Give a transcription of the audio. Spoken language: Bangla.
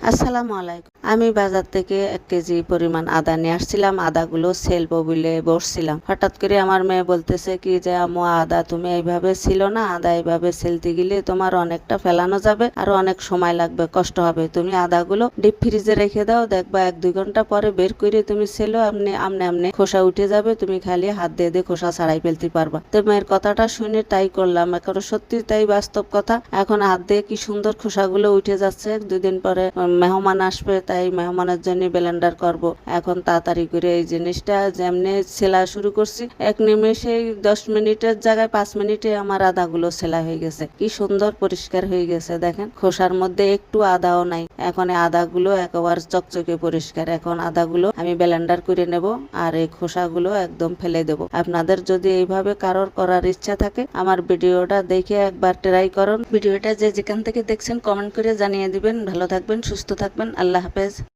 আসসালামু আলাইকুম। আমি বাজার থেকে 1 কেজি পরিমাণ আদা নিয়ে আসছিলাম। আদাগুলো সেলবো বলে বসছিলাম। হঠাৎ করে আমার মেয়ে বলতেছে কি যে আম্মু আদা তুমি এইভাবে ছিল না, আদা এইভাবে সেলতে গেলে তোমার অনেকটা ফেলানো যাবে আর অনেক সময় লাগবে, কষ্ট হবে। তুমি আদাগুলো ডিপ ফ্রিজে রেখে দাও, দেখবা 1-2 ঘন্টা পরে বের করে তুমি সেলো, আমনে খোসা উঠে যাবে, তুমি খালি হাত দিয়ে দিয়ে খোসা ছাড়াই ফেলতে পারবা। তো মেয়ের কথাটা শুনে তাই করলাম। এখন সত্যি তাই বাস্তব কথা। এখন হাত দিয়ে কি সুন্দর খোসাগুলো উঠে যাচ্ছে। 2 দিন পরে মেহমান আসবে, তাই মেহমানের জন্য ব্লেন্ডার করব। এখন তাড়াতাড়ি করে এই জিনিসটা যেমনি সেলা শুরু করছি, 1 নিমেষেই 10 মিনিটের জায়গায় 5 মিনিটে আমার আদাগুলো সেলা হয়ে গেছে। কি সুন্দর পরিষ্কার হয়ে গেছে দেখেন, খোসার মধ্যে একটু আদাও নাই। এখন এই আদাগুলো একেবারে চকচকে পরিষ্কার। এখন আদাগুলো আমি ব্লেন্ডার করে নেব আর এই খোসাগুলো একদম ফেলে দেব। আপনাদের যদি এইভাবে কারোর করার ইচ্ছা থাকে আমার ভিডিওটা দেখে একবার ট্রাই করুন। ভিডিওটা যে যেখান থেকে দেখছেন কমেন্ট করে জানিয়ে দিবেন। ভালো থাকবেন, সুস্থ থাকবেন। আল্লাহ হাফেজ।